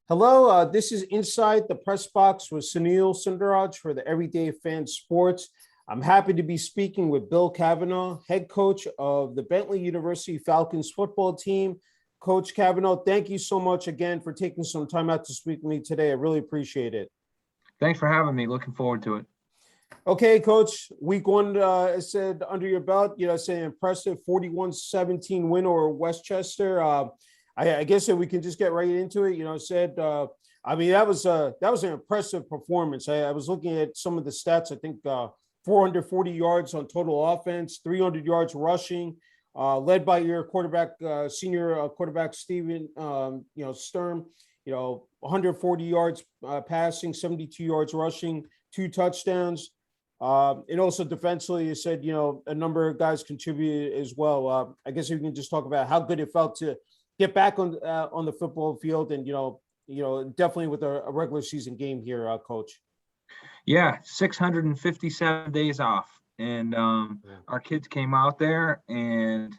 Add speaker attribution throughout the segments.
Speaker 1: Hello, this is Inside the Press Box with Sunil Sunder Raj for the Everyday Fan Sports. I'm happy to be speaking with Bill Kavanaugh, head coach of the Bentley University Falcons football team. Coach Kavanaugh, thank you so much again for taking some time out to speak with me today. I really appreciate it.
Speaker 2: Thanks for having me. Looking forward to it.
Speaker 1: Okay, Coach, week one, I said under your belt, it's an impressive 41-17 win over Westchester. I guess that we can just get right into it. That was an impressive performance. I was looking at some of the stats. I think 440 yards on total offense, 300 yards rushing, led by your quarterback, senior quarterback Steven, Sturm. 140 yards passing, 72 yards rushing, 2 touchdowns. And also defensively, you said, a number of guys contributed as well. I guess if you can just talk about how good it felt to get back on the football field and, definitely with a regular season game here, Coach.
Speaker 2: Yeah, 657 days off. And our kids came out there and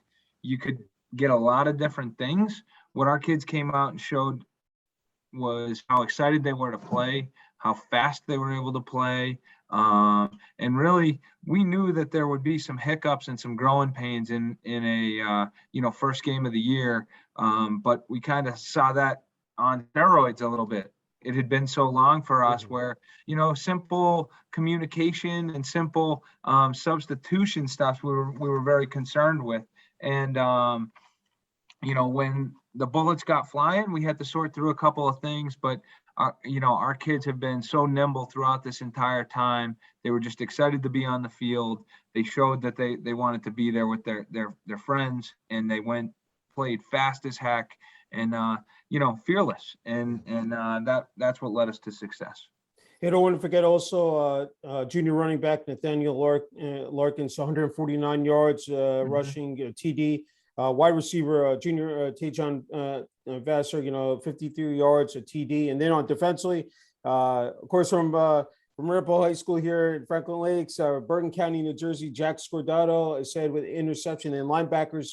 Speaker 2: you could get a lot of different things. What our kids came out and showed was how excited they were to play, how fast they were able to play. And really, we knew that there would be some hiccups and some growing pains in a first game of the year. But we kind of saw that on steroids a little bit. It had been so long for us where, simple communication and simple substitution stuff we were very concerned with. And, when the bullets got flying, we had to sort through a couple of things, but our kids have been so nimble throughout this entire time. They were just excited to be on the field. They showed that they wanted to be there with their friends, and they played fast as heck and, fearless. And that's what led us to success.
Speaker 1: I don't want to forget also junior running back Nathaniel Larkins, 149 yards rushing TD. Wide receiver, junior Tajon Vassar, 53 yards at TD. And then on defensively, of course, from Ripple High School here in Franklin Lakes, Bergen County, New Jersey, Jack Scordato, I said, with interception. And linebackers,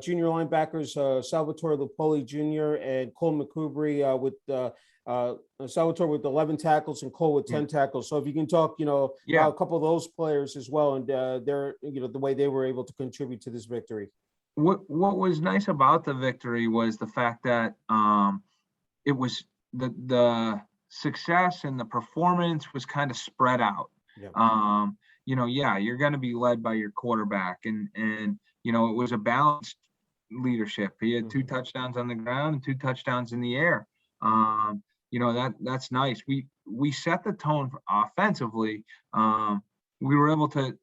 Speaker 1: junior linebackers, Salvatore Lupoli Jr. and Cole McCoubry with Salvatore with 11 tackles and Cole with 10 tackles. So if you can talk, about a couple of those players as well, and their, the way they were able to contribute to this victory.
Speaker 2: What was nice about the victory was the fact that it was the success and the performance was kind of spread out. You're going to be led by your quarterback, and it was a balanced leadership. He had 2 touchdowns on the ground and 2 touchdowns in the air. That's nice. We set the tone offensively. We were able to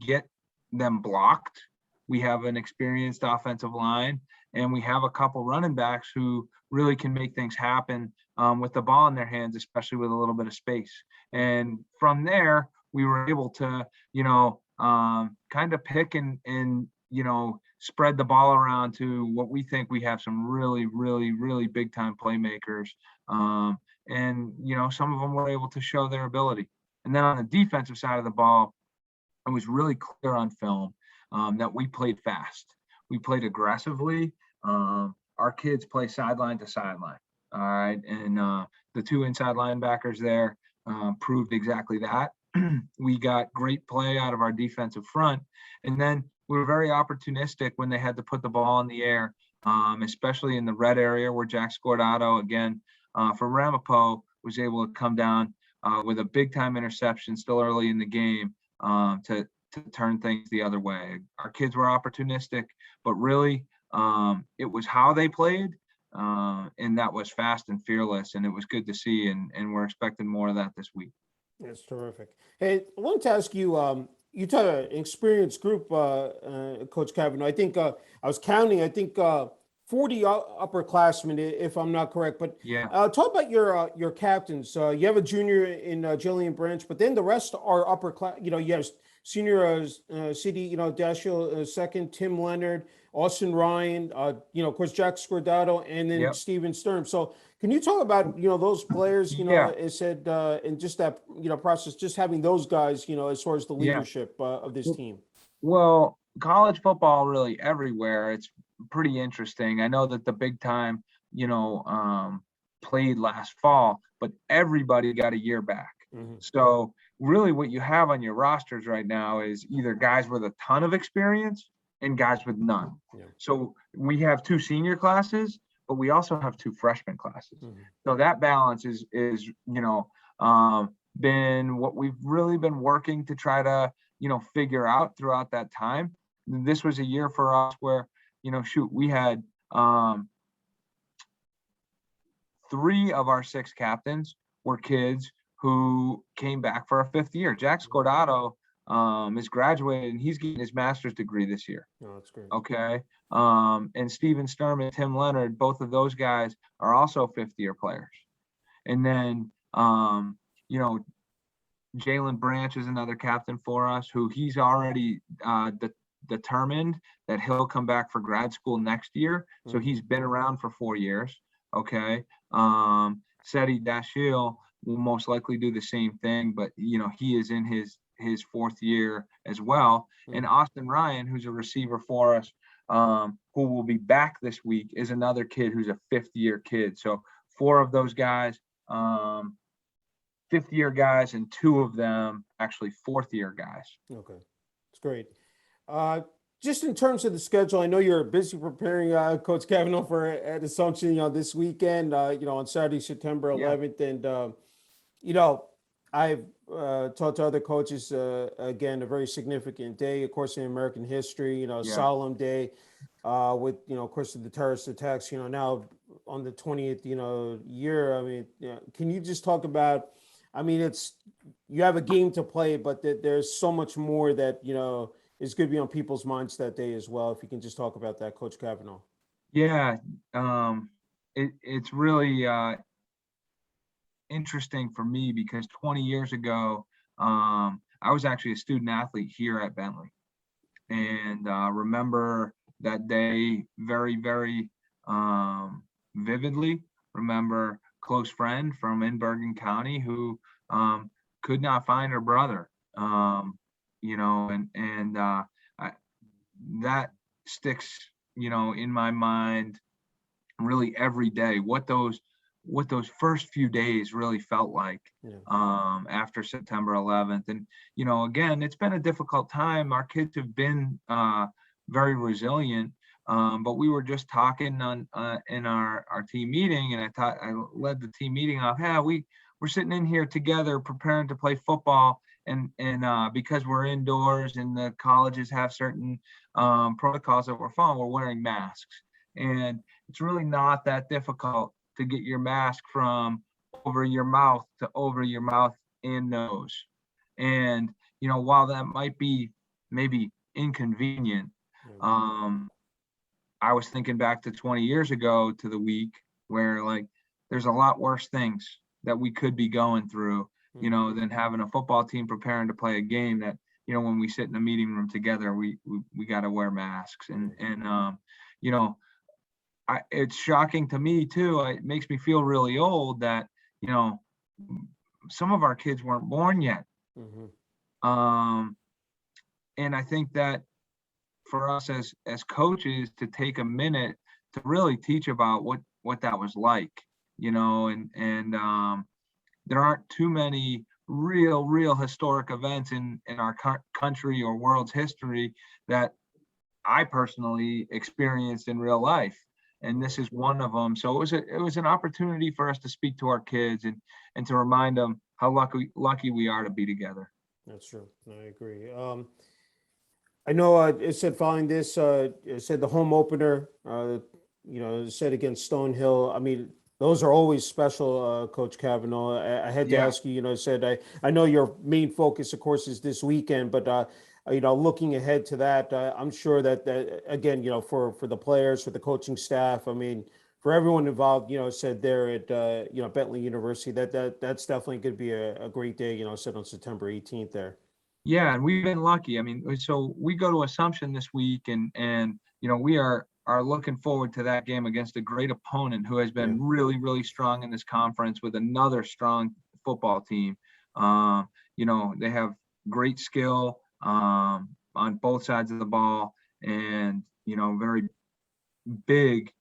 Speaker 2: get them blocked. We have an experienced offensive line, and we have a couple running backs who really can make things happen with the ball in their hands, especially with a little bit of space. And from there, we were able to, kind of pick and spread the ball around to what we think we have some really, really, really big time playmakers. And some of them were able to show their ability. And then on the defensive side of the ball, it was really clear on film that we played fast. We played aggressively. Our kids play sideline to sideline. All right. And the 2 inside linebackers there proved exactly that. We got great play out of our defensive front. And then we were very opportunistic when they had to put the ball in the air, especially in the red area where Jack Scordato, again, from Ramapo, was able to come down with a big time interception still early in the game to turn things the other way. Our kids were opportunistic, but really it was how they played, and that was fast and fearless, and it was good to see, and we're expecting more of that this week.
Speaker 1: That's terrific. Hey, I wanted to ask you, you taught an experienced group, Coach Kavanaugh. I think I was counting, 40 upperclassmen, if I'm not correct. But talk about your captains. You have a junior in Jillian Branch, but then the rest are upper class. You have senior CD, Dashiell second, Tim Leonard, Austin Ryan, of course, Jack Scordato, and then Steven Sturm. So can you talk about, those players, it said, and just that, process, just having those guys, as far as the leadership of this team?
Speaker 2: Well, college football really everywhere. It's pretty interesting. I know that the big time, played last fall, but everybody got a year back. So really what you have on your rosters right now is either guys with a ton of experience and guys with none. So we have 2 senior classes, but we also have 2 freshman classes. So that balance is been what we've really been working to try to, figure out throughout that time. This was a year for us where, we had 3 of our 6 captains were kids who came back for a 5th year. Jack Scordato is graduated and he's getting his master's degree this year.
Speaker 1: Oh, that's great.
Speaker 2: Okay. And Steven Sturm and Tim Leonard, both of those guys are also 5th year players. And then, Jalen Branch is another captain for us who he's already determined that he'll come back for grad school next year. So he's been around for 4 years. Okay. Seti Dashil will most likely do the same thing, but he is in his 4th year as well. And Austin Ryan, who's a receiver for us, who will be back this week, is another kid who's a 5th year kid. So 4 of those guys, 5th year guys, and 2 of them actually 4th year guys.
Speaker 1: Okay, it's great. Just in terms of the schedule, I know you're busy preparing Coach Kavanaugh for at Assumption, this weekend, on Saturday, September 11th. And, I've talked to other coaches, again, a very significant day, of course, in American history, solemn day with, of course, the terrorist attacks, now on the 20th, year. I mean, can you just talk about, you have a game to play, but there's so much more that, is going to be on people's minds that day as well. If you can just talk about that, Coach Kavanaugh.
Speaker 2: Yeah. It's really interesting for me because 20 years ago, I was actually a student athlete here at Bentley, and remember that day very, very vividly. Remember close friend from in Bergen County who could not find her brother, that sticks, in my mind really every day, what those first few days really felt like after September 11th. And, again, it's been a difficult time. Our kids have been very resilient. But we were just talking in our team meeting, and I led the team meeting off. Yeah, we're sitting in here together preparing to play football, and because we're indoors and the colleges have certain protocols that we're following, we're wearing masks, and it's really not that difficult to get your mask from over your mouth to over your mouth and nose. And while that might be maybe inconvenient, I was thinking back to 20 years ago to the week where there's a lot worse things that we could be going through, than having a football team preparing to play a game that, when we sit in a meeting room together, we got to wear masks. And it's shocking to me too. It makes me feel really old that, some of our kids weren't born yet. And I think that for us as coaches to take a minute to really teach about what that was like, and there aren't too many real historic events in our country or world's history that I personally experienced in real life. And this is one of them. So it was an opportunity for us to speak to our kids and to remind them how lucky we are to be together.
Speaker 1: That's true. I agree. I know it said following this, it said the home opener, it said against Stonehill. Those are always special, Coach Kavanaugh. I had to ask you, it said, I know your main focus, of course, is this weekend, but, looking ahead to that, I'm sure that again, for the players, for the coaching staff, for everyone involved, said there at, Bentley University, that's definitely going to be a great day, said on September 18th there.
Speaker 2: Yeah, and we've been lucky. So we go to Assumption this week, and we are looking forward to that game against a great opponent who has been really, really strong in this conference with another strong football team. They have great skill on both sides of the ball, and very big,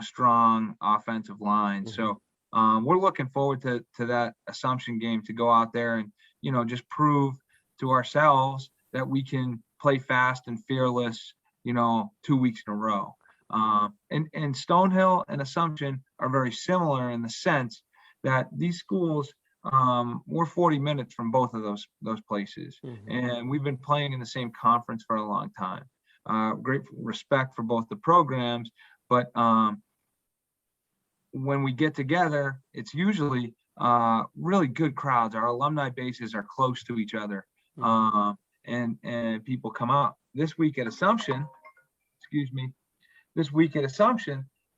Speaker 2: strong offensive line. So we're looking forward to that Assumption game, to go out there and, just prove to ourselves that we can play fast and fearless, 2 weeks in a row. And Stonehill and Assumption are very similar in the sense that these schools, we're 40 minutes from both of those places.
Speaker 1: Mhm.
Speaker 2: And we've been playing in the same conference for a long time. Great respect for both the programs, but when we get together, it's usually really good crowds. Our alumni bases are close to each other, and people come out. This week at Assumption,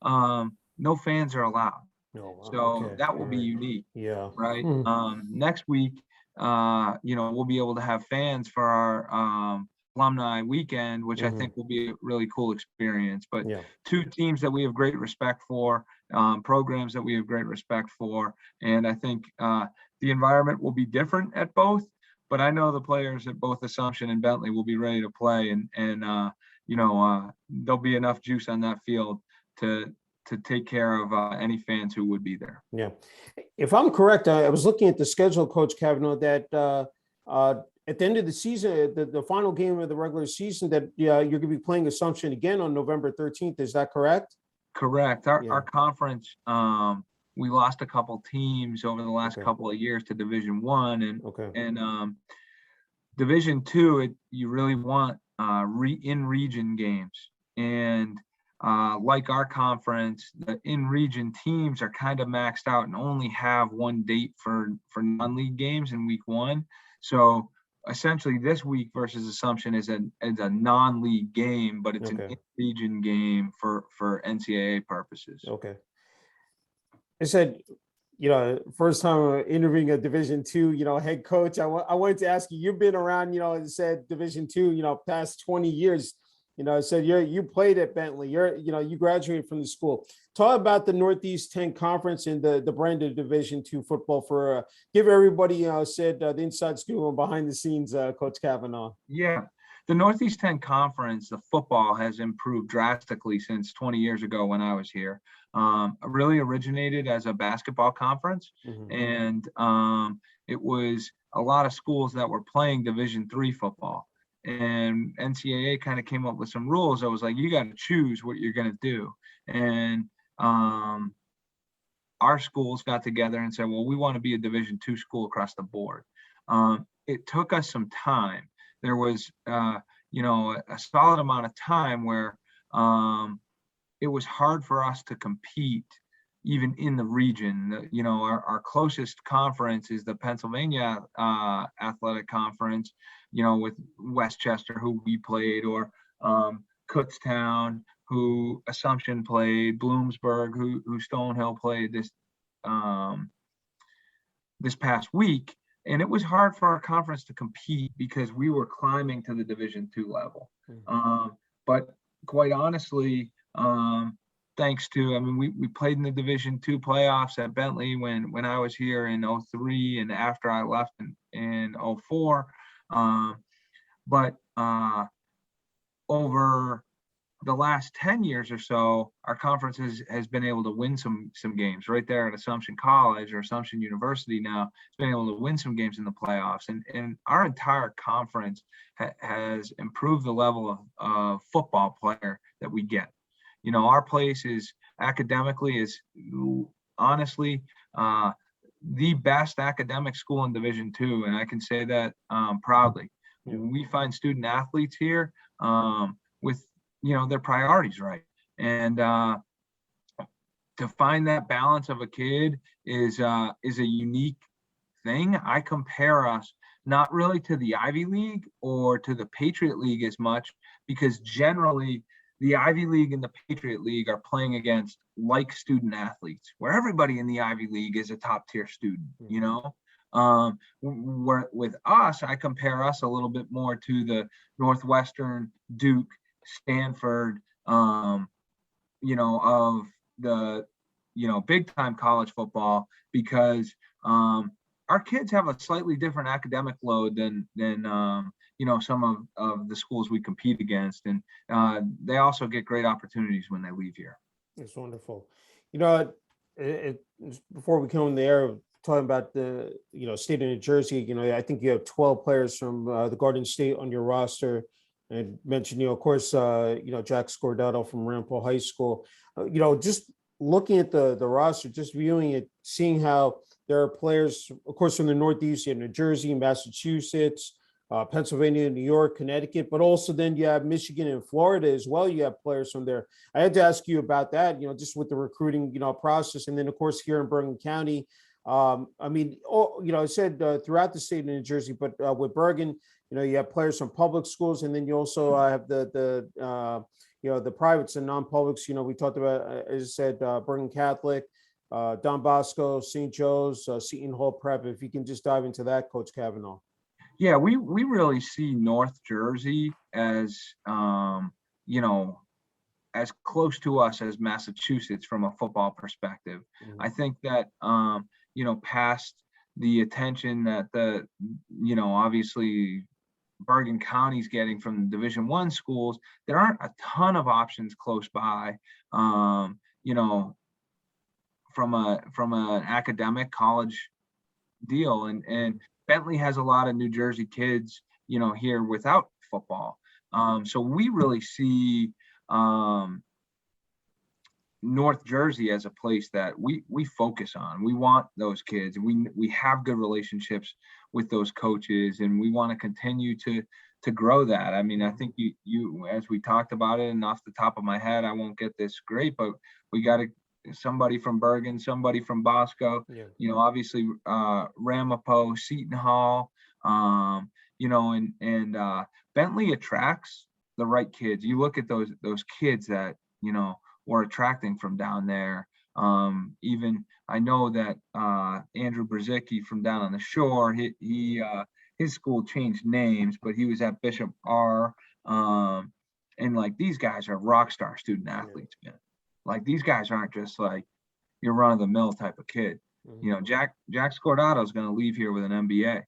Speaker 2: no fans are allowed.
Speaker 1: No,
Speaker 2: So
Speaker 1: okay.
Speaker 2: that will
Speaker 1: All
Speaker 2: be
Speaker 1: right.
Speaker 2: unique,
Speaker 1: Yeah.
Speaker 2: right?
Speaker 1: Mhm.
Speaker 2: Next week, we'll be able to have fans for our alumni weekend, which I
Speaker 1: Mhm.
Speaker 2: think will be a really cool experience. But
Speaker 1: Yeah.
Speaker 2: two teams that we have great respect for, programs that we have great respect for, and I think the environment will be different at both. But I know the players at both Assumption and Bentley will be ready to play, and there'll be enough juice on that field to take care of any fans who would be there.
Speaker 1: Yeah. If I'm correct, I was looking at the schedule, Coach Kavanaugh, that at the end of the season, the final game of the regular season, that you're going to be playing Assumption again on November 13th. Is that correct?
Speaker 2: Correct.
Speaker 1: Yeah.
Speaker 2: Our conference, we lost a couple teams over the last
Speaker 1: Okay.
Speaker 2: couple of years to Division One,
Speaker 1: Okay.
Speaker 2: and Division Two. You really want in-region games, and like our conference, the in-region teams are kind of maxed out and only have one date for non-league games in week one. So essentially, this week versus Assumption is a non-league game, but it's an
Speaker 1: Okay.
Speaker 2: in-region game for NCAA purposes.
Speaker 1: Okay. I said, first time interviewing a Division II, head coach. I wanted to ask you. You've been around, it said Division II, past 20 years. I said you played at Bentley. You graduated from the school. Talk about the Northeast 10 Conference and the brand of Division II football for give everybody, the inside scoop and behind the scenes, Coach Kavanaugh.
Speaker 2: Yeah. The Northeast 10 Conference, the football has improved drastically since 20 years ago when I was here. Really originated as a basketball conference,
Speaker 1: Mm-hmm.
Speaker 2: and it was a lot of schools that were playing Division III football. And NCAA kind of came up with some rules. I was like, you got to choose what you're going to do. And our schools got together and said, well, we want to be a Division II school across the board. It took us some time. There was, a solid amount of time where it was hard for us to compete even in the region. Our closest conference is the Pennsylvania Athletic Conference, with Westchester, who we played, or Kutztown, who Assumption played, Bloomsburg, who Stonehill played this past week. And it was hard for our conference to compete because we were climbing to the Division II level. But quite honestly, thanks to, we played in the Division II playoffs at Bentley when I was here in 2003 and after I left in 2004. But over the last 10 years or so, our conference has been able to win some games right there at Assumption College or Assumption University. Now it's been able to win some games in the playoffs, and our entire conference has improved the level of football player that we get. Our place is academically is honestly the best academic school in Division II, and I can say that proudly. Yeah. We find student athletes here with their priorities right, and to find that balance of a kid is a unique thing. I compare us not really to the Ivy League or to the Patriot League as much, because generally the Ivy League and the Patriot League are playing against like student athletes, where everybody in the Ivy League is a top tier student. Where with us, I compare us a little bit more to the Northwestern, Duke, Stanford, of the, big time college football, because our kids have a slightly different academic load than some of the schools we compete against, and they also get great opportunities when they leave here.
Speaker 1: It's wonderful. before we come in the air, talking about the state of New Jersey, I think you have 12 players from the Garden State on your roster. And mentioned, of course, Jack Scordato from Ramapo High School. Just looking at the roster, just viewing it, seeing how there are players, of course, from the Northeast, you have New Jersey, Massachusetts, Pennsylvania, New York, Connecticut, but also then you have Michigan and Florida as well. You have players from there. I had to ask you about that, just with the recruiting, process. And then, of course, here in Bergen County, I mean, I said throughout the state of New Jersey, but with Bergen, you have players from public schools, and then you also have the privates and non-publics. We talked about, as I said, Bergen Catholic, Don Bosco, St. Joe's, Seton Hall Prep. If you can just dive into that, Coach Kavanaugh.
Speaker 2: Yeah, we really see North Jersey as, as close to us as Massachusetts from a football perspective.
Speaker 1: Mhm.
Speaker 2: I think that, past the attention that obviously Bergen County's getting from Division I schools, there aren't a ton of options close by, from an academic college deal. And Bentley has a lot of New Jersey kids, here without football. So we really see North Jersey as a place that we focus on. We want those kids. We have good relationships with those coaches, and we want to continue to grow that. I mean, I think you as we talked about it, and off the top of my head, I won't get this great, but we got somebody from Bergen, somebody from Bosco,
Speaker 1: Yeah.
Speaker 2: Obviously Ramapo, Seton Hall, and Bentley attracts the right kids. You look at those kids that, we're attracting from down there. Even I know that Andrew Brzezicki from down on the shore, his school changed names, but he was at Bishop R. And like, these guys are rock star student athletes, man. Like, these guys aren't just like your run of the mill type of kid.
Speaker 1: Mhm.
Speaker 2: Jack Scordato is going to leave here with an MBA,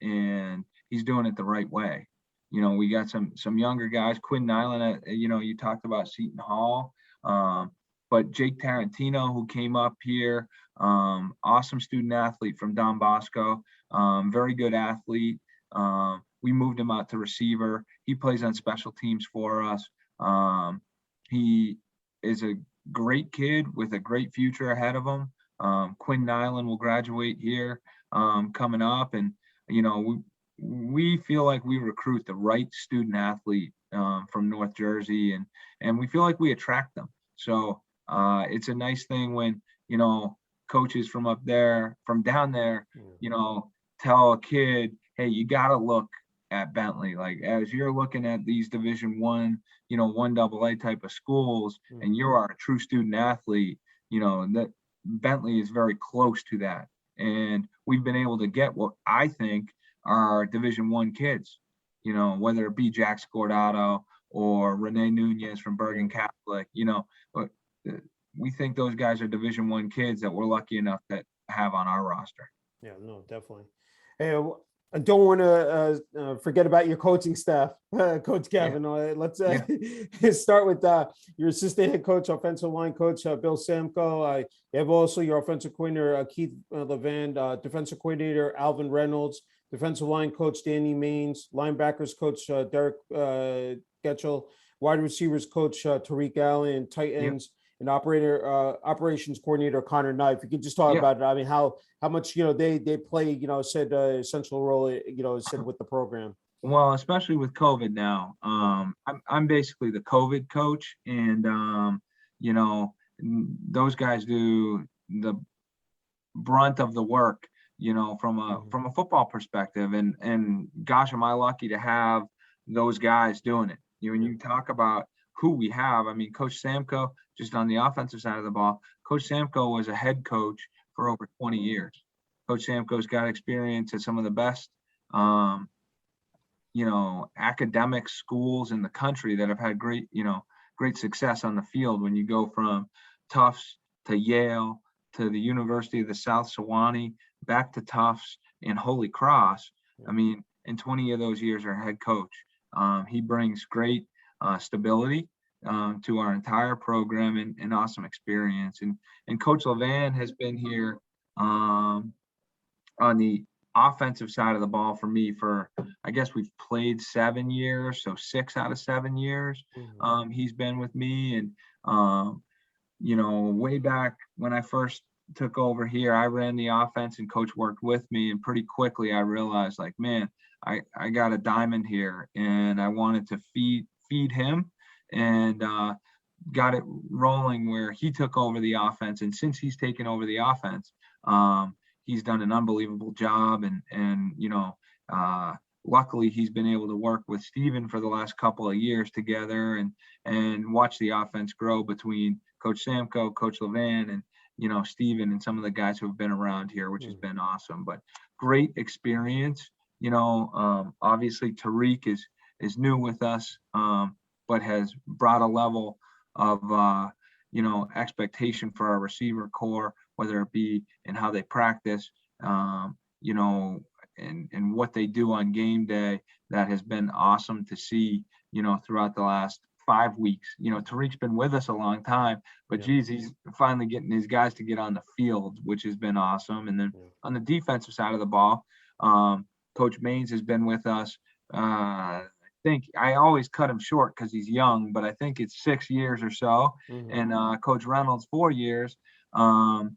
Speaker 2: and he's doing it the right way. We got some younger guys. Quinn Nyland, you talked about Seton Hall, but Jake Tarantino, who came up here, awesome student athlete from Don Bosco, very good athlete. We moved him out to receiver. He plays on special teams for us. He is a great kid with a great future ahead of him. Quinn Nyland will graduate here coming up, and we feel like we recruit the right student athlete from North Jersey, and we feel like we attract them. So it's a nice thing when coaches from down there, tell a kid, hey, you got to look at Bentley. Like, as you're looking at these Division I, 1AA type of schools, and you are a true student athlete, that Bentley is very close to that. And we've been able to get what I think are Division I kids, whether it be Jack Scordato or Rene Nunez from Bergen Catholic, but we think those guys are Division I kids that we're lucky enough to have on our roster.
Speaker 1: Yeah, no, definitely. Hey, I don't want to forget about your coaching staff, Coach Kavanaugh. Let's start with your assistant head coach, offensive line coach, Bill Samko. You have also your offensive coordinator, Keith Levan, defensive coordinator, Alvin Reynolds, defensive line coach, Danny Maines, linebackers coach, Derek Getchell, wide receivers coach, Tariq Allen, tight ends, and operations coordinator, Connor Knight. If you could just talk about it, I mean, how much, they play, essential role, with the program.
Speaker 2: Well, especially with COVID now, I'm basically the COVID coach, and those guys do the brunt of the work, from a football perspective, and gosh, am I lucky to have those guys doing it. When you talk about who we have, I mean, Coach Samko, just on the offensive side of the ball, Coach Samko was a head coach for over 20 years. Coach Samko's got experience at some of the best, academic schools in the country that have had great success on the field. When you go from Tufts to Yale to the University of the South Sewanee, back to Tufts and Holy Cross, I mean, in 20 of those years, our head coach, he brings great stability, to our entire program, and an awesome experience. And Coach Levan has been here on the offensive side of the ball for me for, I guess we've played 7 years, so 6 out of 7 years. He's been with me, and way back when I first took over here, I ran the offense and Coach worked with me, and pretty quickly I realized, like, man, I got a diamond here, and I wanted to feed him, and got it rolling where he took over the offense. And since he's taken over the offense, he's done an unbelievable job, and luckily he's been able to work with Steven for the last couple of years together, and watch the offense grow between Coach Samko, Coach Levan, and Steven, and some of the guys who have been around here, which has been awesome. But great experience. Obviously Tariq is new with us, but has brought a level of expectation for our receiver core, whether it be in how they practice, and what they do on game day. That has been awesome to see, throughout the last 5 weeks. Tariq's been with us a long time, but geez, he's finally getting these guys to get on the field, which has been awesome. And then on the defensive side of the ball, Coach Maines has been with us. I think I always cut him short because he's young, but I think it's 6 years or so. And Coach Reynolds 4 years. And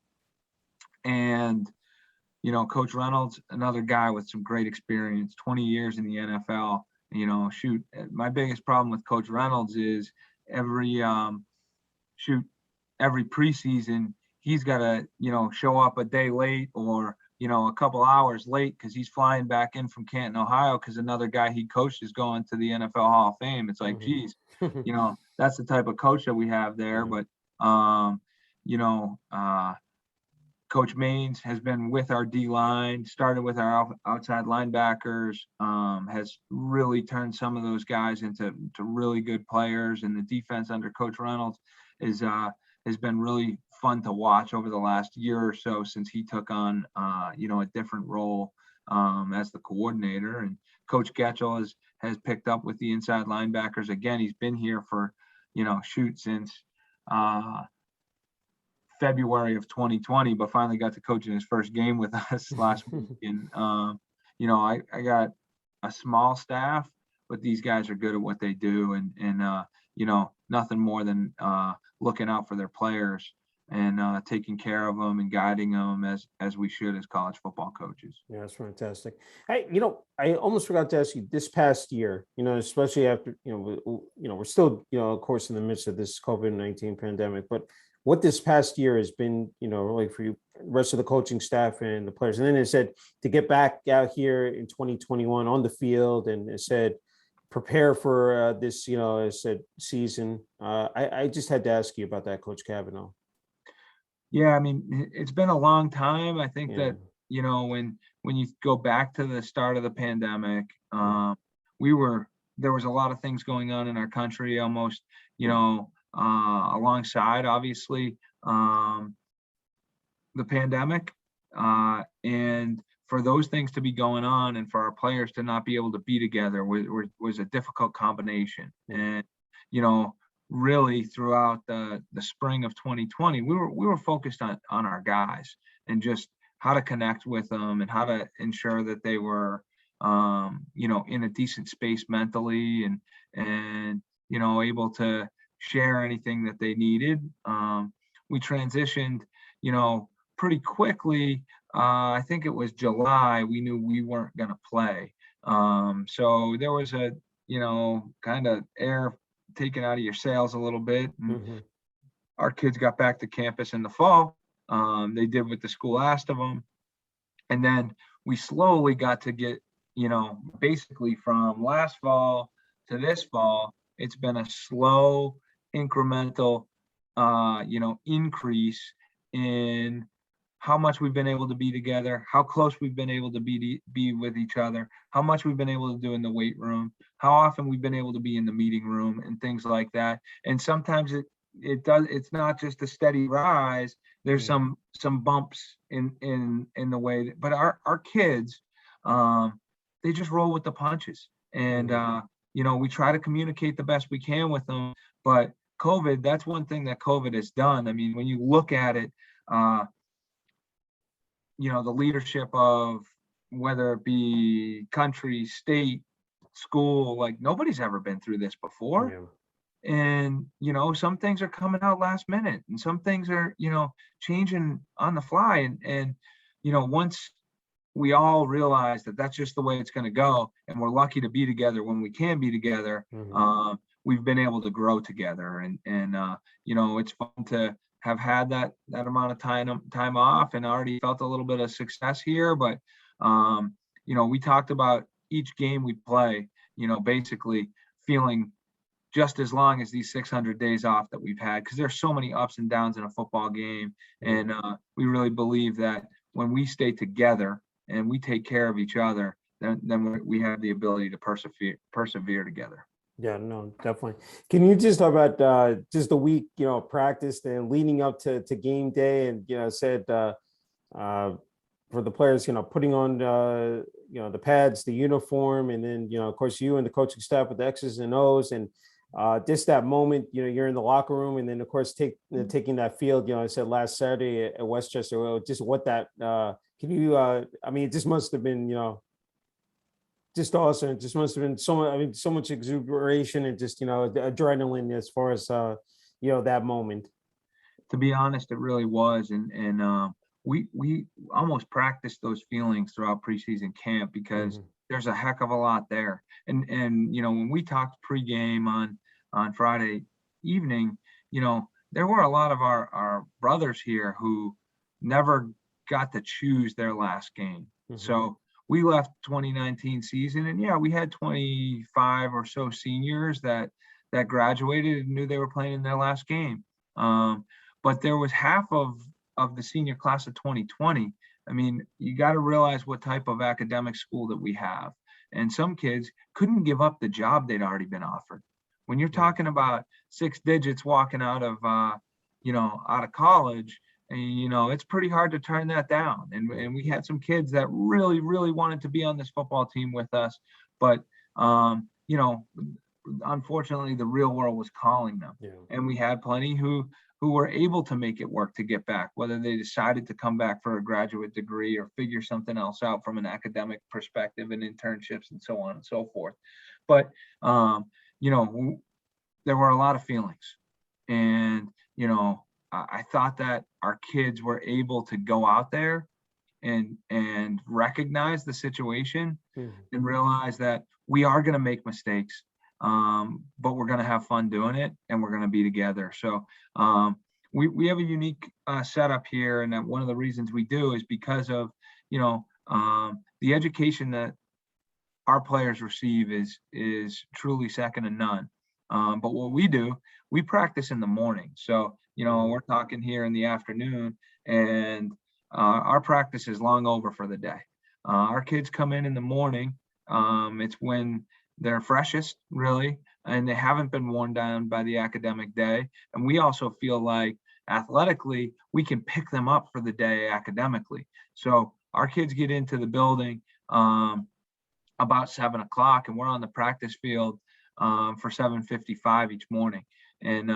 Speaker 2: Coach Reynolds, another guy with some great experience, 20 years in the NFL. My biggest problem with Coach Reynolds is every preseason he's got to show up a day late, or a couple hours late, because he's flying back in from Canton, Ohio, because another guy he coached is going to the NFL Hall of Fame. It's like, geez, that's the type of coach that we have there. But Coach Maines has been with our D-line, started with our outside linebackers, has really turned some of those guys into really good players. And the defense under Coach Reynolds has been really fun to watch over the last year or so, since he took on, a different role as the coordinator. And Coach Getchell has picked up with the inside linebackers. Again, he's been here for, since February of 2020, but finally got to coach in his first game with us last week. And, I got a small staff, but these guys are good at what they do, and nothing more than looking out for their players and taking care of them and guiding them as we should as college football coaches.
Speaker 1: Yeah, that's fantastic. Hey, I almost forgot to ask you, this past year, especially after, we're still, of course, in the midst of this COVID-19 pandemic, but what this past year has been, really for you, rest of the coaching staff and the players. And then it said to get back out here in 2021 on the field, and it said prepare for this, it said season. I just had to ask you about that, Coach Kavanaugh.
Speaker 2: Yeah, I mean, it's been a long time. I think that, when you go back to the start of the pandemic, there was a lot of things going on in our country, almost, alongside, obviously, the pandemic, and for those things to be going on and for our players to not be able to be together was a difficult combination. And really throughout the spring of 2020, we were focused on our guys and just how to connect with them and how to ensure that they were in a decent space mentally, and able to share anything that they needed. We transitioned, pretty quickly. I think it was July, we knew we weren't going to play. So there was a, kind of air taken out of your sails a little bit. And our kids got back to campus in the fall. They did what the school asked of them. And then we slowly got to get, basically from last fall to this fall, it's been a slow, incremental, increase in how much we've been able to be together, how close we've been able to be with each other, how much we've been able to do in the weight room, how often we've been able to be in the meeting room, and things like that. And sometimes it's not just a steady rise. There's some bumps in the way but our kids, they just roll with the punches. And we try to communicate the best we can with them, But COVID, that's one thing that COVID has done. I mean, when you look at it, the leadership of whether it be country, state, school, like nobody's ever been through this before.
Speaker 1: Yeah.
Speaker 2: And, some things are coming out last minute and some things are, changing on the fly. And, once we all realize that that's just the way it's going to go, and we're lucky to be together when we can be together, we've been able to grow together. And it's fun to have had that amount of time off and already felt a little bit of success here. But, we talked about each game we play, basically feeling just as long as these 600 days off that we've had, because there's so many ups and downs in a football game. And we really believe that when we stay together and we take care of each other, then we have the ability to persevere together.
Speaker 1: Yeah, no, definitely. Can you just talk about just the week, practice and leading up to game day, and said for the players, putting on the pads, the uniform, and then of course you and the coaching staff with the X's and O's, and just that moment, you're in the locker room, and then of course taking that field. I said last Saturday at Westchester, just what that can you? I mean, it just must have been just awesome. It just must have been so much exuberation and just adrenaline as far as that moment.
Speaker 2: To be honest, it really was, and we almost practiced those feelings throughout preseason camp because there's a heck of a lot there. And when we talked pregame on Friday evening, there were a lot of our brothers here who never got to choose their last game. So we left 2019 season, and we had 25 or so seniors that graduated and knew they were playing in their last game. But there was half of the senior class of 2020. I mean, you got to realize what type of academic school that we have. And some kids couldn't give up the job they'd already been offered. When you're talking about 6 digits walking out of college, and, it's pretty hard to turn that down. And we had some kids that really, really wanted to be on this football team with us. But, unfortunately, the real world was calling them. Yeah. And we had plenty who were able to make it work to get back, whether they decided to come back for a graduate degree or figure something else out from an academic perspective and internships and so on and so forth. But, there were a lot of feelings. And, I thought that our kids were able to go out there and recognize the situation and realize that we are going to make mistakes, but we're going to have fun doing it, and we're going to be together. So we have a unique setup here, and that one of the reasons we do is because of the education that our players receive is truly second to none. But what we do, we practice in the morning. So we're talking here in the afternoon, and our practice is long over for the day. Our kids come in the morning. It's when they're freshest, really, and they haven't been worn down by the academic day. And we also feel like athletically, we can pick them up for the day academically. So our kids get into the building about 7 o'clock, and we're on the practice field for 7:55 each morning. And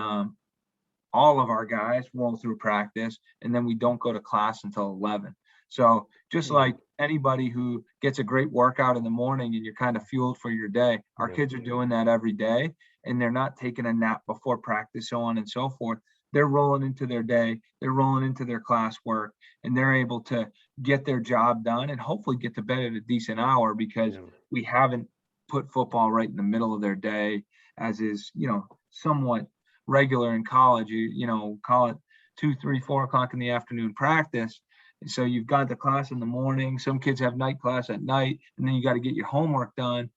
Speaker 2: all of our guys roll through practice, and then we don't go to class until 11. So just like anybody who gets a great workout in the morning and you're kind of fueled for your day, our kids are doing that every day, and they're not taking a nap before practice, so on and so forth. They're rolling into their day, they're rolling into their classwork, and they're able to get their job done and hopefully get to bed at a decent hour, because we haven't put football right in the middle of their day, as is, somewhat regular in college. Call it 2, 3, 4 o'clock in the afternoon practice. And so you've got the class in the morning. Some kids have night class at night, and then you got to get your homework done.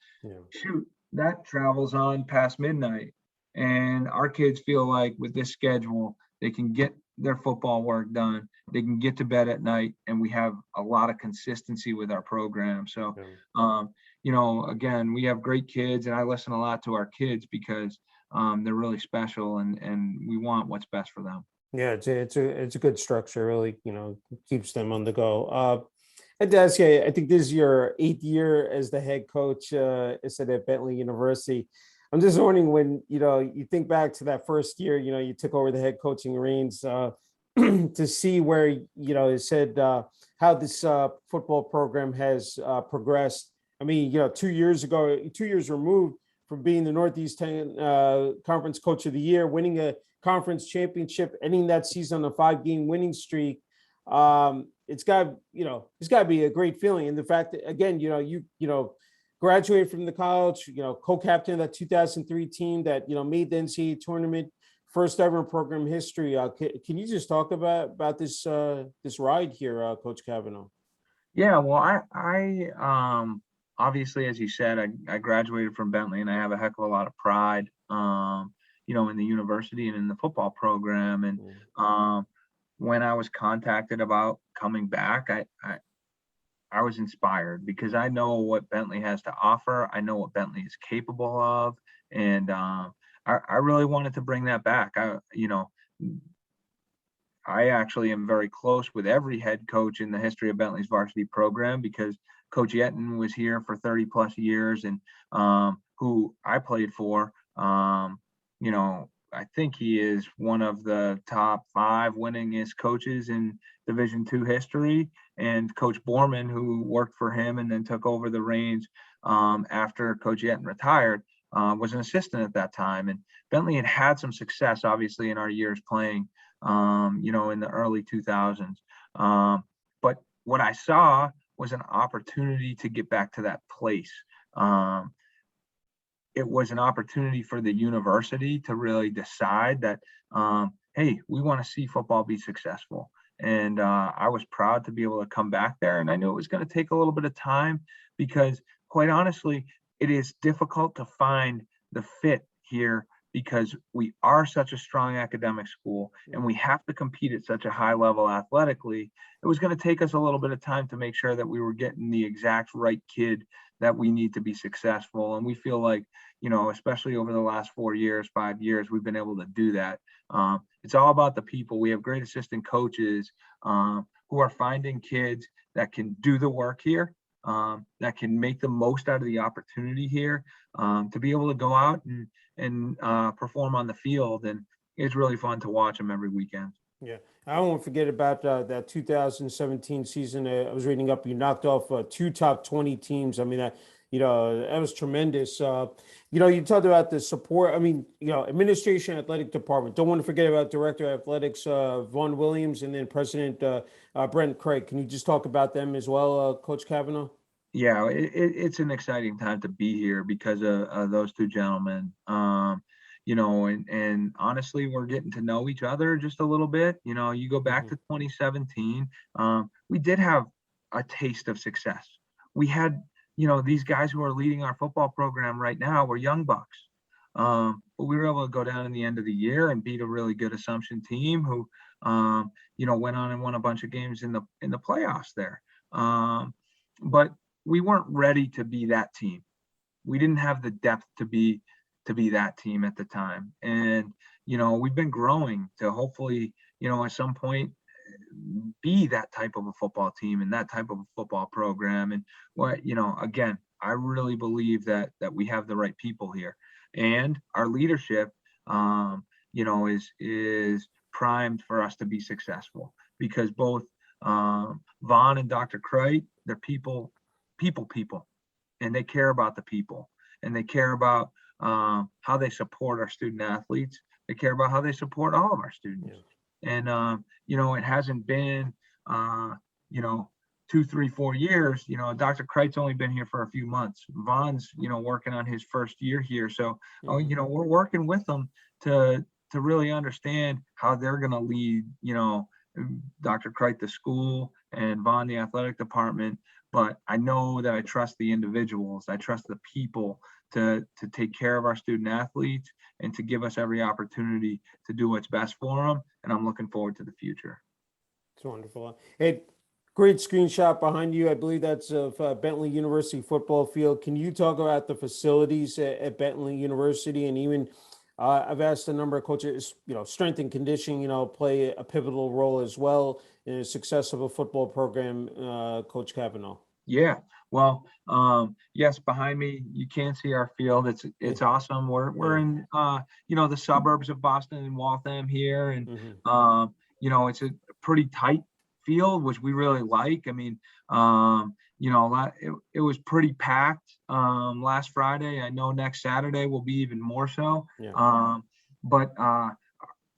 Speaker 2: Shoot, that travels on past midnight. And our kids feel like with this schedule, they can get their football work done. They can get to bed at night, and we have a lot of consistency with our program. So, again, we have great kids, and I listen a lot to our kids because they're really special, and we want what's best for them.
Speaker 1: Yeah, it's a good structure. Really, keeps them on the go. And to ask you, I think this is your 8th year as the head coach. At Bentley University. I'm just wondering when, you think back to that first year, you took over the head coaching reins, to see where, it said how this football program has progressed. I mean, 2 years ago, 2 years removed from being the Northeast 10 Conference Coach of the Year, winning a conference championship, ending that season on a 5-game winning streak. It's got to be a great feeling. And the fact that, again, you graduated from the college, co-captain of that 2003 team that, made the NCAA tournament, first ever in program history. Can you just talk about this ride here, Coach Kavanaugh?
Speaker 2: Yeah, well, I obviously, as you said, I graduated from Bentley, and I have a heck of a lot of pride, in the university and in the football program. And when I was contacted about coming back, I was inspired because I know what Bentley has to offer. I know what Bentley is capable of, and I really wanted to bring that back. I actually am very close with every head coach in the history of Bentley's varsity program because Coach Yetten was here for 30 plus years, and who I played for. I think he is one of the top 5 winningest coaches in Division II history. And Coach Borman, who worked for him and then took over the reins after Coach Yetten retired, was an assistant at that time. And Bentley had some success, obviously, in our years playing, in the early 2000s. But what I saw was an opportunity to get back to that place. It was an opportunity for the university to really decide that, hey, we want to see football be successful. And I was proud to be able to come back there. And I knew it was going to take a little bit of time because, quite honestly, it is difficult to find the fit here because we are such a strong academic school and we have to compete at such a high level athletically. It was going to take us a little bit of time to make sure that we were getting the exact right kid that we need to be successful. And we feel like, especially over the last 4 years, 5 years, we've been able to do that. It's all about the people. We have great assistant coaches who are finding kids that can do the work here, that can make the most out of the opportunity here, to be able to go out and perform on the field. And it's really fun to watch them every weekend.
Speaker 1: Yeah, I won't forget about that 2017 season. I was reading up, you knocked off 2 top 20 teams. I mean, that was tremendous. You talked about the support. I mean, administration, athletic department. Don't want to forget about director of athletics, Vaughn Williams, and then President Brent Craig. Can you just talk about them as well, Coach Kavanaugh?
Speaker 2: Yeah, it's an exciting time to be here because of those 2 gentlemen. And honestly, we're getting to know each other just a little bit. You go back to 2017, we did have a taste of success. We had, these guys who are leading our football program right now were young bucks. But we were able to go down in the end of the year and beat a really good Assumption team who, went on and won a bunch of games in the playoffs there. But we weren't ready to be that team. We didn't have the depth to be that team at the time. And, we've been growing to hopefully, at some point be that type of a football team and that type of a football program. And again, I really believe that we have the right people here and our leadership, is primed for us to be successful because both Vaughn and Dr. Creit, they're people, and they care about the people and they care about how they support our student athletes. They care about how they support all of our students. Yeah. And, it hasn't been, 2, 3, 4 years. Dr. Kreit's only been here for a few months. Vaughn's, working on his first year here. So, we're working with them to really understand how they're going to lead, Dr. Creit, the school, and Vaughn, the athletic department. But I know that I trust the individuals. I trust the people to take care of our student athletes and to give us every opportunity to do what's best for them. And I'm looking forward to the future.
Speaker 1: It's wonderful. Hey, great screenshot behind you. I believe that's of Bentley University football field. Can you talk about the facilities at Bentley University? And even I've asked a number of coaches, strength and conditioning, play a pivotal role as well in the success of a football program, Coach Kavanaugh.
Speaker 2: Yeah, well, yes, behind me, you can't see our field. It's awesome. We're
Speaker 1: Yeah.
Speaker 2: in the suburbs of Boston and Waltham here, and
Speaker 1: Mhm.
Speaker 2: it's a pretty tight field, which we really like. I mean, it was pretty packed last Friday. I know next Saturday will be even more so.
Speaker 1: Yeah.
Speaker 2: But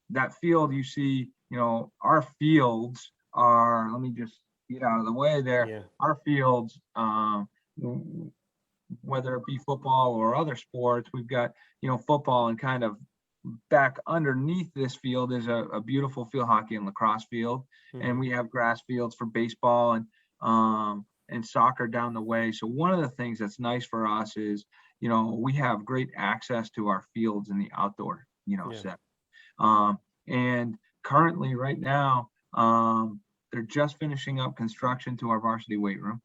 Speaker 2: that field you see, our fields are, let me just get out of the way there.
Speaker 1: Yeah.
Speaker 2: Our fields, whether it be football or other sports, we've got, football, and kind of back underneath this field is a beautiful field hockey and lacrosse field. And
Speaker 1: Mhm.
Speaker 2: we have grass fields for baseball and soccer down the way. So one of the things that's nice for us is, we have great access to our fields in the outdoor,
Speaker 1: Yeah.
Speaker 2: set. And currently, right now, they're just finishing up construction to our varsity weight room,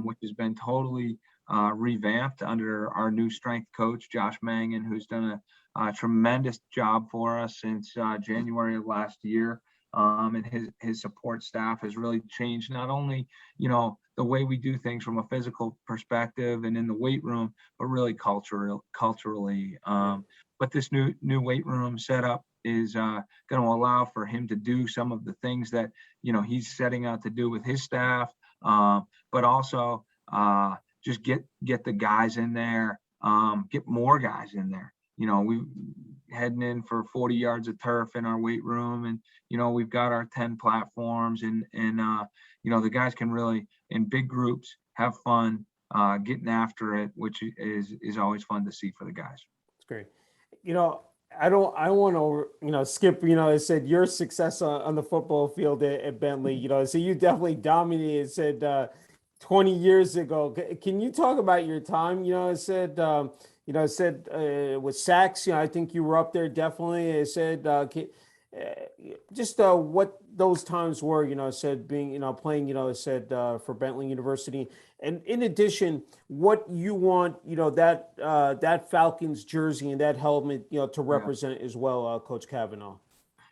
Speaker 2: which has been totally revamped under our new strength coach, Josh Mangan, who's done a tremendous job for us since January of last year. And his support staff has really changed not only, the way we do things from a physical perspective and in the weight room, but really culturally.
Speaker 1: Yeah.
Speaker 2: But this new weight room setup is going to allow for him to do some of the things that he's setting out to do with his staff, but also just get the guys in there, get more guys in there. We heading in for 40 yards of turf in our weight room, and we've got our 10 platforms, and the guys can really in big groups have fun getting after it, which is always fun to see for the guys.
Speaker 1: It's great. You know, I want to, skip, it said your success on the football field at Bentley, so you definitely dominated. It said 20 years ago. Can you talk about your time? It said with Sachs, I think you were up there definitely. It said, just what those times were, it said being, playing, it said for Bentley University. And in addition, what you want, that Falcons jersey and that helmet, to
Speaker 2: Yeah.
Speaker 1: represent as well, Coach Kavanaugh.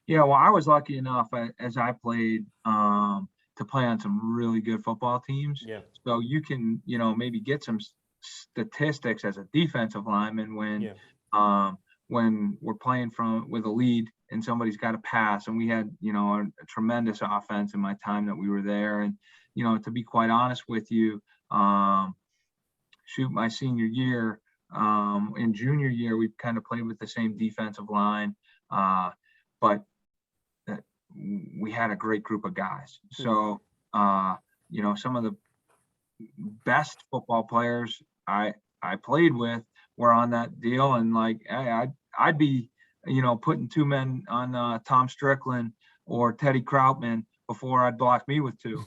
Speaker 2: Yeah, well, I was lucky enough as I played to play on some really good football teams.
Speaker 1: Yeah,
Speaker 2: So you can, maybe get some statistics as a defensive lineman
Speaker 1: yeah,
Speaker 2: when we're playing with a lead and somebody's got to pass. And we had, a tremendous offense in my time that we were there. And, to be quite honest with you, my senior year, in junior year, we kind of played with the same defensive line. But we had a great group of guys. So, some of the best football players I played with were on that deal, and like, hey, I'd be, putting two men on Tom Strickland or Teddy Krautman before I'd block me with two.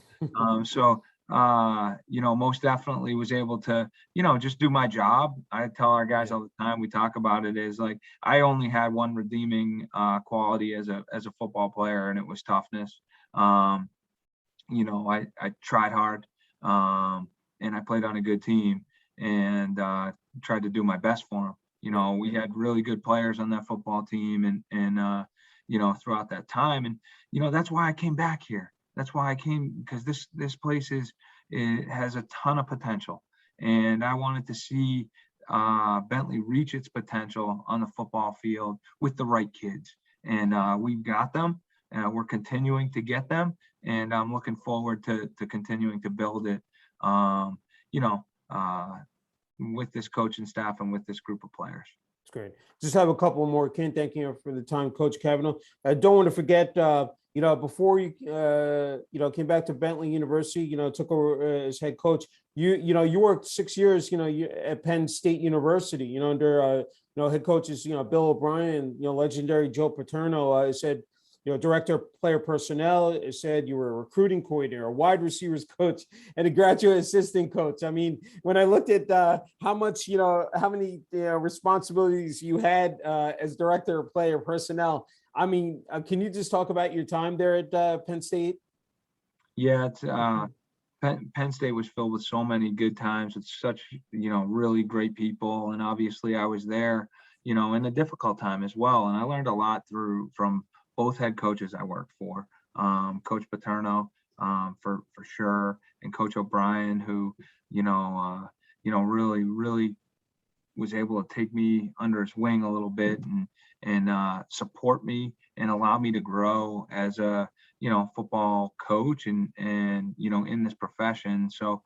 Speaker 2: So, most definitely was able to, just do my job. I tell our guys
Speaker 1: Yeah.
Speaker 2: all the time, we talk about it, is like, I only had one redeeming quality as a football player, and it was toughness. I tried hard, and I played on a good team, and tried to do my best for them. We had really good players on that football team, and throughout that time, and that's why I came back here. That's why I came, because this place it has a ton of potential, and I wanted to see Bentley reach its potential on the football field with the right kids, and we've got them. We're continuing to get them, and I'm looking forward to continuing to build it. You know, with this coaching staff and with this group of players.
Speaker 1: It's great. Just have a couple more. Ken, thank you for the time, Coach Kavanaugh. I don't want to forget, before you, came back to Bentley University, took over as head coach. You worked 6 years, at Penn State University, under, head coaches, Bill O'Brien, legendary Joe Paterno. Said, director of player personnel. It said you were a recruiting coordinator, a wide receivers coach, and a graduate assistant coach. I mean, when I looked at how many responsibilities you had as director of player personnel, I mean, can you just talk about your time there at Penn State?
Speaker 2: Yeah, it's Penn State was filled with so many good times. It's such, really great people. And obviously I was there, in a difficult time as well. And I learned a lot from both head coaches I worked for, Coach Paterno, for sure, and Coach O'Brien, who, really was able to take me under his wing a little bit and support me and allow me to grow as a, football coach and, in this profession. So,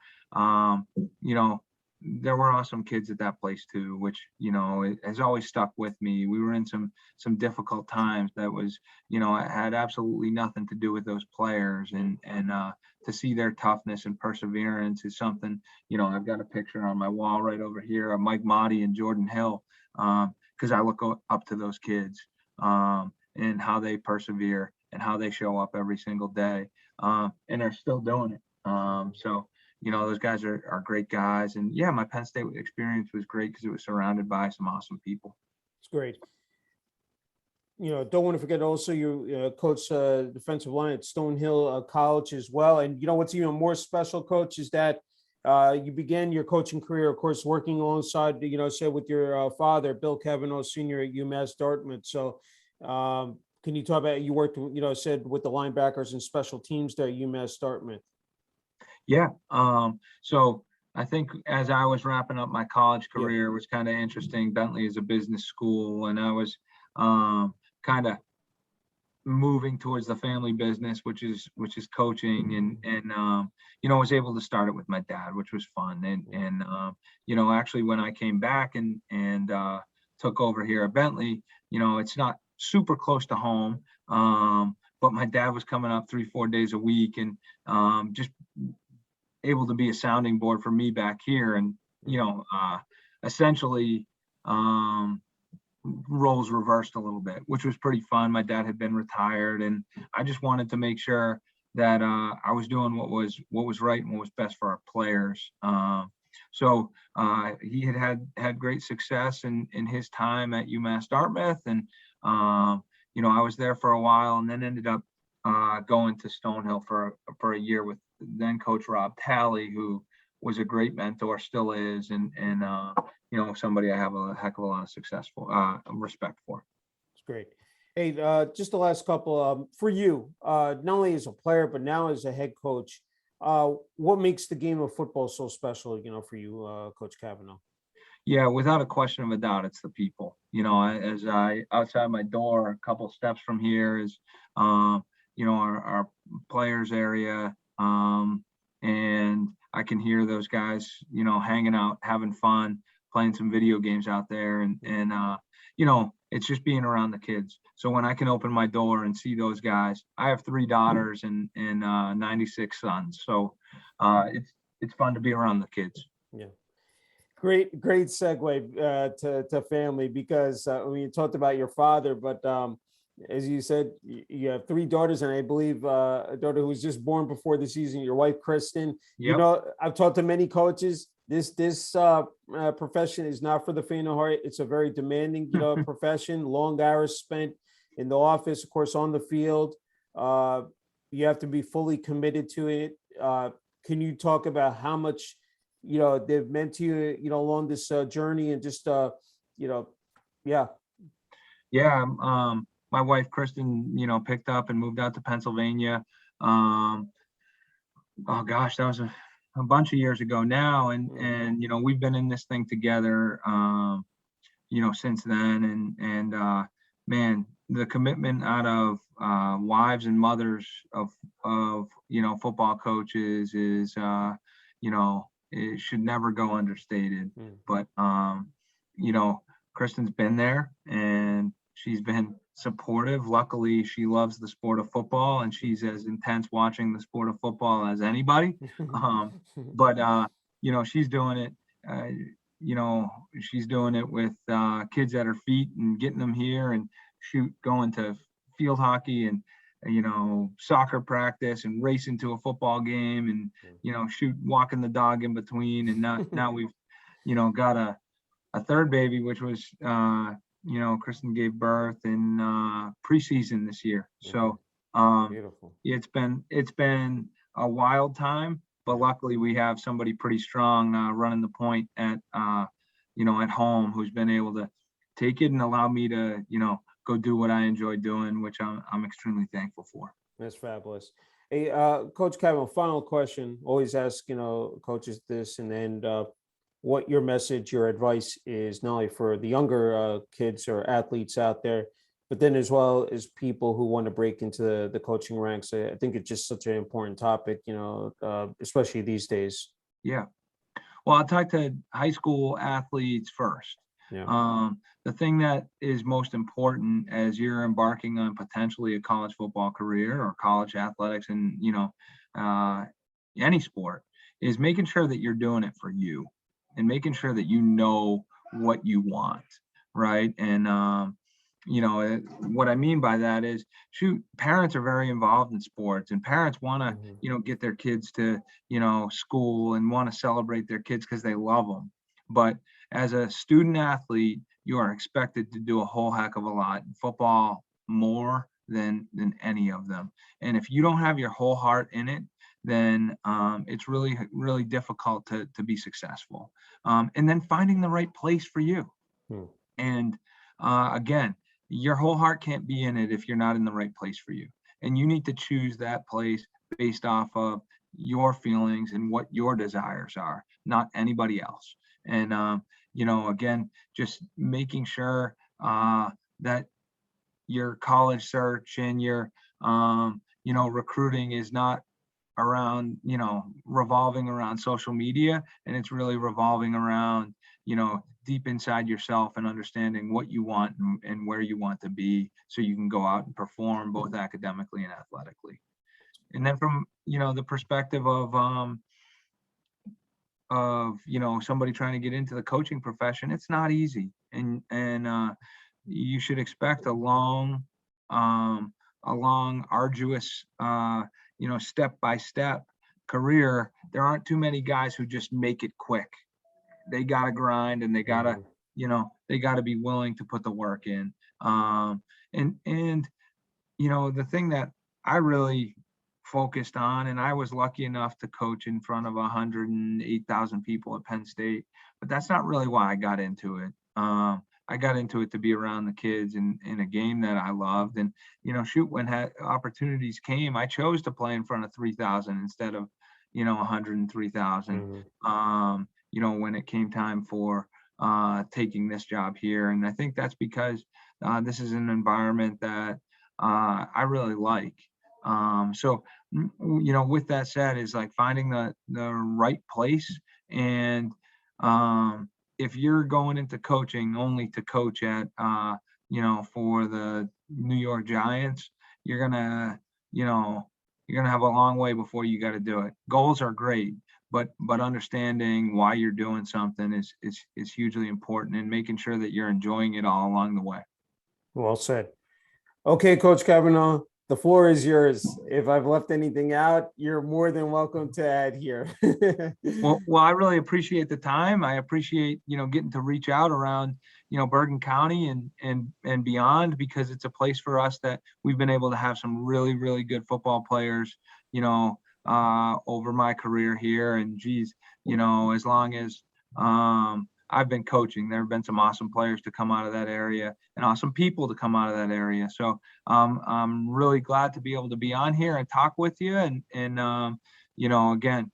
Speaker 2: there were awesome kids at that place too, which, it has always stuck with me. We were in some difficult times that was, it had absolutely nothing to do with those players, and to see their toughness and perseverance is something, I've got a picture on my wall right over here of Mike Motti and Jordan Hill, because I look up to those kids, and how they persevere and how they show up every single day, and they're still doing it. So, those guys are great guys. And yeah, my Penn State experience was great because it was surrounded by some awesome people.
Speaker 1: It's great. Don't want to forget also you coach defensive line at Stonehill College as well. And what's even more special, Coach, is that you began your coaching career, of course, working alongside, say with your father, Bill Kavanaugh, senior at UMass Dartmouth. So can you talk about, you worked, said with the linebackers and special teams there at UMass Dartmouth?
Speaker 2: Yeah. So I think as I was wrapping up my college career, it was kind of interesting. Bentley is a business school, and I was kind of moving towards the family business, which is coaching, and was able to start it with my dad, which was fun. And actually when I came back and took over here at Bentley, it's not super close to home, but my dad was coming up 3-4 days a week, and just able to be a sounding board for me back here. And essentially roles reversed a little bit, which was pretty fun. My dad had been retired, and I just wanted to make sure that I was doing what was right and what was best for our players. So he had great success in his time at UMass Dartmouth, and I was there for a while, and then ended up going to Stonehill for a year with then Coach Rob Talley, who was a great mentor, still is, and somebody I have a heck of a lot of respect for.
Speaker 1: It's great. Hey, just the last couple for you, not only as a player but now as a head coach. What makes the game of football so special, for you, Coach Kavanaugh?
Speaker 2: Yeah, without a question of a doubt, it's the people. As I outside my door, a couple steps from here is, our players area, and I can hear those guys, hanging out, having fun, playing some video games out there, and it's just being around the kids. So when I can open my door and see those guys, I have 3 daughters and 96 sons, so it's fun to be around the kids.
Speaker 1: Yeah. Great segue to family, because you talked about your father, but as you said, you have 3 daughters, and I believe a daughter who was just born before the season, your wife, Kristen.
Speaker 2: Yep.
Speaker 1: I've talked to many coaches. This profession is not for the faint of heart. It's a very demanding, profession, long hours spent in the office, of course, on the field. You have to be fully committed to it. Can you talk about how much they've meant to you, along this journey, and just yeah.
Speaker 2: My wife Kristen, picked up and moved out to Pennsylvania. Oh gosh, that was a bunch of years ago now, and we've been in this thing together, since then, and man, the commitment out of wives and mothers of football coaches is it should never go understated. But Kristen's been there, and she's been supportive. Luckily, she loves the sport of football, and she's as intense watching the sport of football as anybody. But she's doing it. She's doing it with kids at her feet and getting them here, and going to field hockey and soccer practice and racing to a football game, and walking the dog in between. And now we've got a third baby, which was Kristen gave birth in preseason this year. So
Speaker 1: Beautiful.
Speaker 2: it's been a wild time, but luckily we have somebody pretty strong running the point at home, who's been able to take it and allow me to go do what I enjoy doing, which I'm extremely thankful for.
Speaker 1: That's fabulous. Hey, Coach Kevin, final question. Always ask, coaches this, and then what your message, your advice is not only for the younger kids or athletes out there, but then as well as people who want to break into the coaching ranks. I think it's just such an important topic, especially these days.
Speaker 2: Yeah. Well, I'll talk to high school athletes first.
Speaker 1: Yeah.
Speaker 2: The thing that is most important as you're embarking on potentially a college football career or college athletics and, any sport is making sure that you're doing it for you and making sure that you know what you want. Right. And, what I mean by that is, shoot, parents are very involved in sports and parents want to, get their kids to, school and want to celebrate their kids because they love them. But as a student athlete, you are expected to do a whole heck of a lot in football, more than any of them. And if you don't have your whole heart in it, then it's really, really difficult to be successful. And then finding the right place for you. And again, your whole heart can't be in it if you're not in the right place for you. And you need to choose that place based off of your feelings and what your desires are, not anybody else. And, again, just making sure that your college search and your, recruiting is not around, revolving around social media, and it's really revolving around, deep inside yourself and understanding what you want and where you want to be so you can go out and perform both academically and athletically. And then from, the perspective of somebody trying to get into the coaching profession, it's not easy. And you should expect a long, arduous, step-by-step career. There aren't too many guys who just make it quick. They got to grind and they got to, they got to be willing to put the work in. The thing that I really focused on, and I was lucky enough to coach in front of 108,000 people at Penn State, but that's not really why I got into it. I got into it to be around the kids in a game that I loved. And, when opportunities came, I chose to play in front of 3,000 instead of, 103,000, when it came time for taking this job here. And I think that's because this is an environment that I really like. With that said, is like finding the right place. And if you're going into coaching only to coach at, for the New York Giants, you're gonna have a long way before you got to do it. Goals are great, but understanding why you're doing something is hugely important, and making sure that you're enjoying it all along the way.
Speaker 1: Well said. Okay, Coach Kavanaugh, the floor is yours. If I've left anything out, you're more than welcome to add here.
Speaker 2: Well, I really appreciate the time. I appreciate, getting to reach out around, Bergen County and beyond, because it's a place for us that we've been able to have some really, really good football players, over my career here. And geez, as long as I've been coaching, there have been some awesome players to come out of that area and awesome people to come out of that area. So I'm really glad to be able to be on here and talk with you. And again,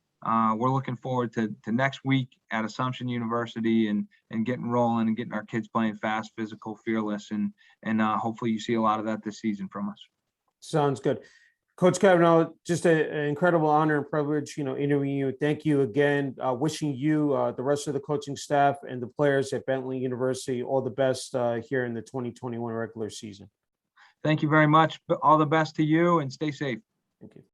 Speaker 2: we're looking forward to next week at Assumption University and getting rolling and getting our kids playing fast, physical, fearless. And hopefully you see a lot of that this season from us.
Speaker 1: Sounds good. Coach Kavanaugh, just an incredible honor and privilege, interviewing you. Thank you again. Wishing you, the rest of the coaching staff and the players at Bentley University all the best here in the 2021 regular season.
Speaker 2: Thank you very much. All the best to you, and stay safe.
Speaker 1: Thank you.